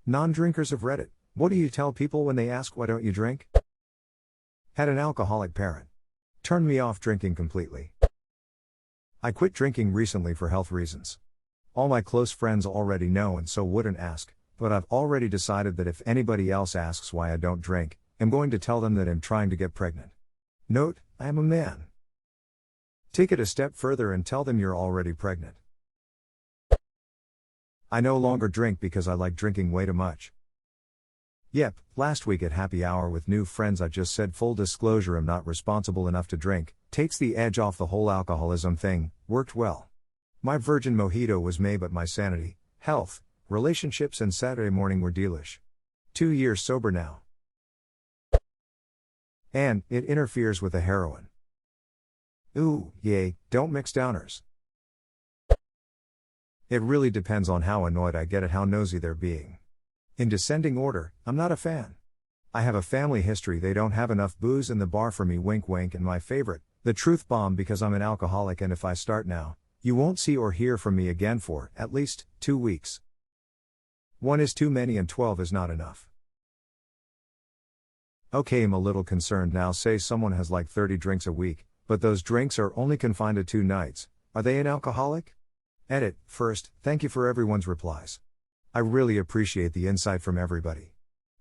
Non-drinkers of Reddit, what do you tell people when they ask why don't you drink? Had an alcoholic parent. Turned me off drinking completely. I quit drinking recently for health reasons. All my close friends already know and so wouldn't ask, but I've already decided that if anybody else asks why I don't drink, I'm going to tell them that I'm trying to get pregnant. Note, I am a man. Take it a step further and tell them you're already pregnant. I no longer drink because I like drinking way too much. Yep, last week at happy hour with new friends I just said full disclosure I'm not responsible enough to drink, takes the edge off the whole alcoholism thing, worked well. My virgin mojito was made but my sanity, health, relationships and Saturday morning were delish. 2 years sober now. And, it interferes with the heroin. Ooh, yay, don't mix downers. It really depends on how annoyed I get at how nosy they're being. In descending order, I'm not a fan. I have a family history, they don't have enough booze in the bar for me, wink wink, and my favorite, the truth bomb, because I'm an alcoholic and if I start now, you won't see or hear from me again for, at least, 2 weeks. 1 is too many and 12 is not enough. Okay, I'm a little concerned now, say someone has like 30 drinks a week, but those drinks are only confined to 2 nights, are they an alcoholic? Edit, first, thank you for everyone's replies. I really appreciate the insight from everybody.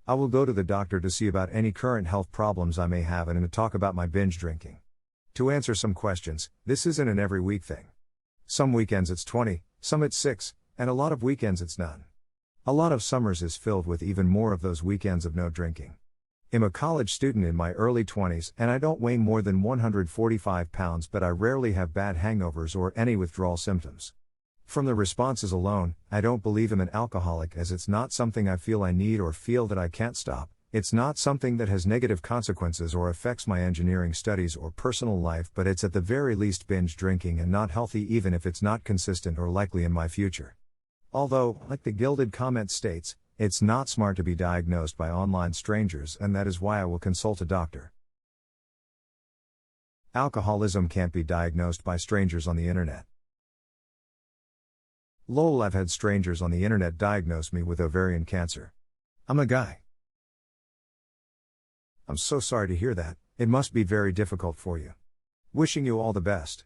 I will go to the doctor to see about any current health problems I may have and to talk about my binge drinking. To answer some questions, this isn't an every week thing. Some weekends it's 20, some it's 6, and a lot of weekends it's none. A lot of summers is filled with even more of those weekends of no drinking. I'm a college student in my early 20s and I don't weigh more than 145 pounds, but I rarely have bad hangovers or any withdrawal symptoms. From the responses alone, I don't believe I'm an alcoholic, as it's not something I feel I need or feel that I can't stop. It's not something that has negative consequences or affects my engineering studies or personal life, but it's at the very least binge drinking and not healthy, even if it's not consistent or likely in my future. Although, like the gilded comment states, it's not smart to be diagnosed by online strangers, and that is why I will consult a doctor. Alcoholism can't be diagnosed by strangers on the internet. Lol, I've had strangers on the internet diagnose me with ovarian cancer. I'm a guy. I'm so sorry to hear that, it must be very difficult for you. Wishing you all the best.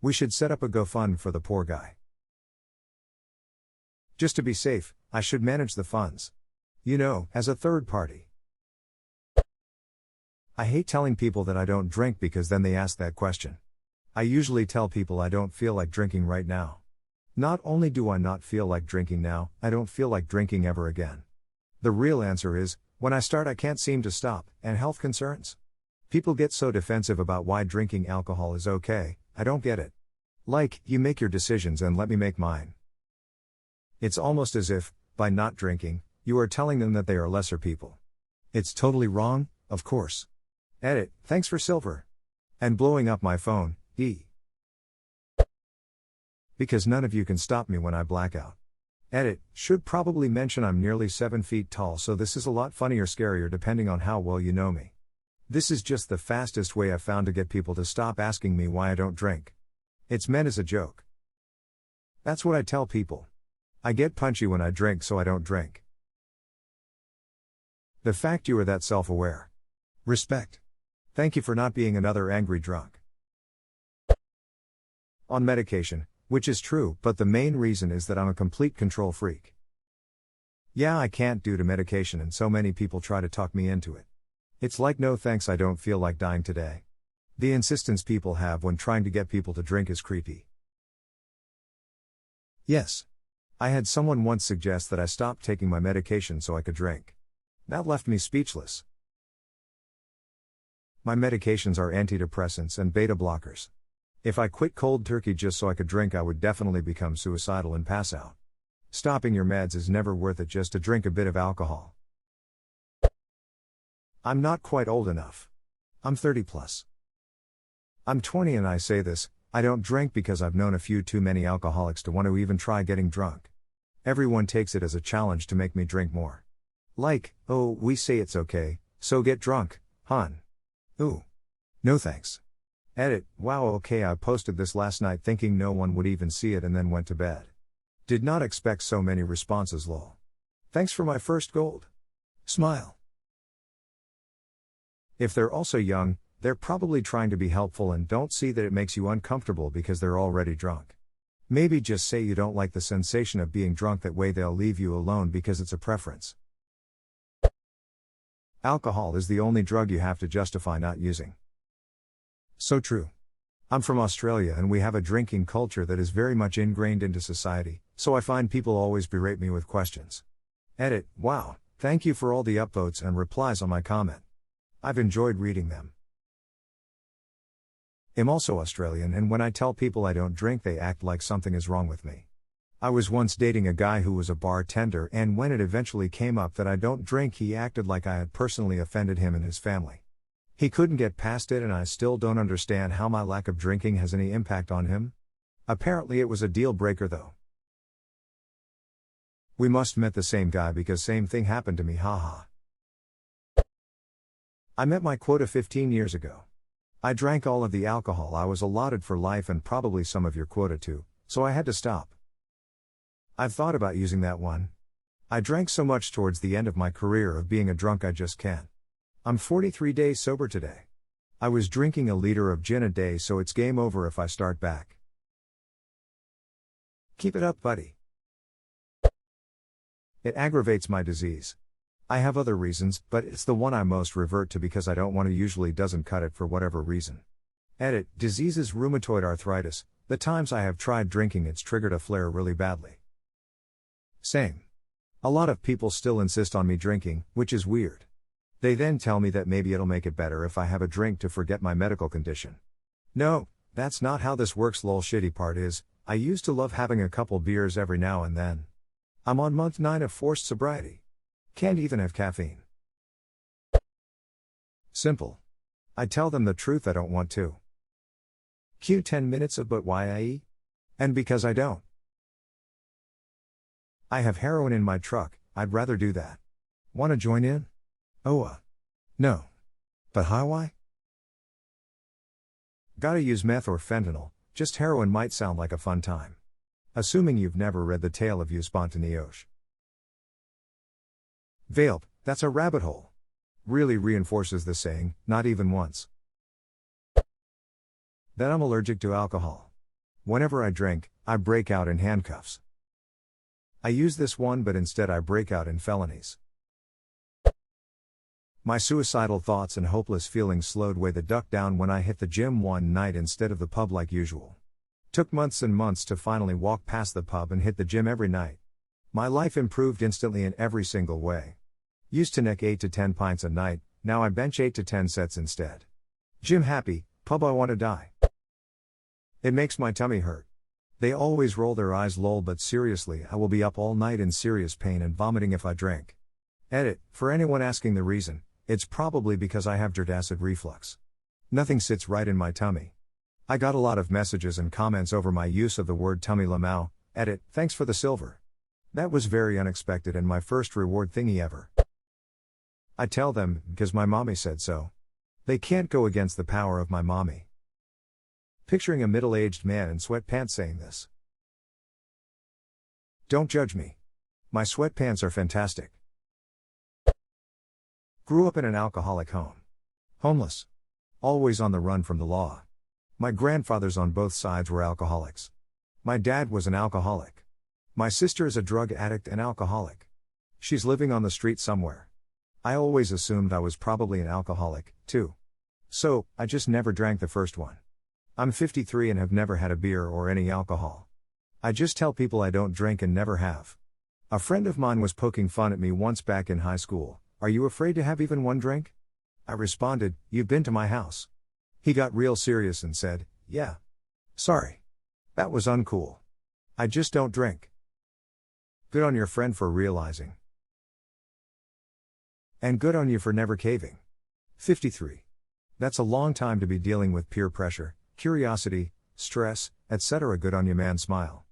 We should set up a GoFund for the poor guy. Just to be safe, I should manage the funds. You know, as a third party. I hate telling people that I don't drink because then they ask that question. I usually tell people I don't feel like drinking right now. Not only do I not feel like drinking now, I don't feel like drinking ever again. The real answer is, when I start I can't seem to stop, and health concerns. People get so defensive about why drinking alcohol is okay, I don't get it. Like, you make your decisions and let me make mine. It's almost as if, by not drinking, you are telling them that they are lesser people. It's totally wrong, of course. Edit, thanks for silver. And blowing up my phone, because none of you can stop me when I black out. Edit, should probably mention I'm nearly 7 feet tall, so this is a lot funnier, scarier depending on how well you know me. This is just the fastest way I've found to get people to stop asking me why I don't drink. It's meant as a joke. That's what I tell people. I get punchy when I drink, so I don't drink. The fact you are that self-aware. Respect. Thank you for not being another angry drunk. On medication, which is true, but the main reason is that I'm a complete control freak. Yeah, I can't do to medication and so many people try to talk me into it. It's like, no thanks, I don't feel like dying today. The insistence people have when trying to get people to drink is creepy. Yes. I had someone once suggest that I stop taking my medication so I could drink. That left me speechless. My medications are antidepressants and beta blockers. If I quit cold turkey just so I could drink, I would definitely become suicidal and pass out. Stopping your meds is never worth it just to drink a bit of alcohol. I'm not quite old enough. I'm 30 plus. I'm 20 and I say this, I don't drink because I've known a few too many alcoholics to want to even try getting drunk. Everyone takes it as a challenge to make me drink more. Like, oh, we say it's okay, so get drunk, hon. Ooh. No thanks. Edit, wow, okay, I posted this last night thinking no one would even see it and then went to bed. Did not expect so many responses lol. Thanks for my first gold. Smile. If they're also young, they're probably trying to be helpful and don't see that it makes you uncomfortable because they're already drunk. Maybe just say you don't like the sensation of being drunk, that way they'll leave you alone because it's a preference. Alcohol is the only drug you have to justify not using. So true. I'm from Australia and we have a drinking culture that is very much ingrained into society, so I find people always berate me with questions. Edit, wow, thank you for all the upvotes and replies on my comment. I've enjoyed reading them. I'm also Australian, and when I tell people I don't drink, they act like something is wrong with me. I was once dating a guy who was a bartender, and when it eventually came up that I don't drink, he acted like I had personally offended him and his family. He couldn't get past it, and I still don't understand how my lack of drinking has any impact on him. Apparently it was a deal breaker though. We must met the same guy because same thing happened to me, haha. I met my quota 15 years ago. I drank all of the alcohol I was allotted for life and probably some of your quota too, so I had to stop. I've thought about using that one. I drank so much towards the end of my career of being a drunk I just can't. I'm 43 days sober today. I was drinking a liter of gin a day, so it's game over if I start back. Keep it up, buddy. It aggravates my disease. I have other reasons, but it's the one I most revert to because I don't want to, usually doesn't cut it for whatever reason. Edit, diseases rheumatoid arthritis, the times I have tried drinking it's triggered a flare really badly. Same. A lot of people still insist on me drinking, which is weird. They then tell me that maybe it'll make it better if I have a drink to forget my medical condition. No, that's not how this works lol. Shitty part is, I used to love having a couple beers every now and then. I'm on month 9 of forced sobriety. Can't even have caffeine. Simple. I tell them the truth, I don't want to. Q 10 minutes of but why I? And because I don't. I have heroin in my truck, I'd rather do that. Wanna join in? Oh no. But hi why? Gotta use meth or fentanyl, just heroin might sound like a fun time. Assuming you've never read The Tale of You Spontaneous. Vape, that's a rabbit hole. Really reinforces the saying, not even once. That I'm allergic to alcohol. Whenever I drink, I break out in handcuffs. I use this one, but instead I break out in felonies. My suicidal thoughts and hopeless feelings slowed way the duck down when I hit the gym one night instead of the pub like usual. Took months and months to finally walk past the pub and hit the gym every night. My life improved instantly in every single way. Used to neck 8 to 10 pints a night, now I bench 8 to 10 sets instead. Gym happy, pub I want to die. It makes my tummy hurt. They always roll their eyes lol, but seriously I will be up all night in serious pain and vomiting if I drink. Edit, for anyone asking the reason, it's probably because I have dirt acid reflux. Nothing sits right in my tummy. I got a lot of messages and comments over my use of the word tummy lamau. Edit, thanks for the silver. That was very unexpected and my first reward thingy ever. I tell them, because my mommy said so. They can't go against the power of my mommy. Picturing a middle-aged man in sweatpants saying this. Don't judge me. My sweatpants are fantastic. Grew up in an alcoholic home. Homeless. Always on the run from the law. My grandfathers on both sides were alcoholics. My dad was an alcoholic. My sister is a drug addict and alcoholic. She's living on the street somewhere. I always assumed I was probably an alcoholic, too. So, I just never drank the first one. I'm 53 and have never had a beer or any alcohol. I just tell people I don't drink and never have. A friend of mine was poking fun at me once back in high school. Are you afraid to have even one drink? I responded, you've been to my house. He got real serious and said, yeah. Sorry. That was uncool. I just don't drink. Good on your friend for realizing. And good on you for never caving. 53. That's a long time to be dealing with peer pressure, curiosity, stress, etc. Good on you man, smile.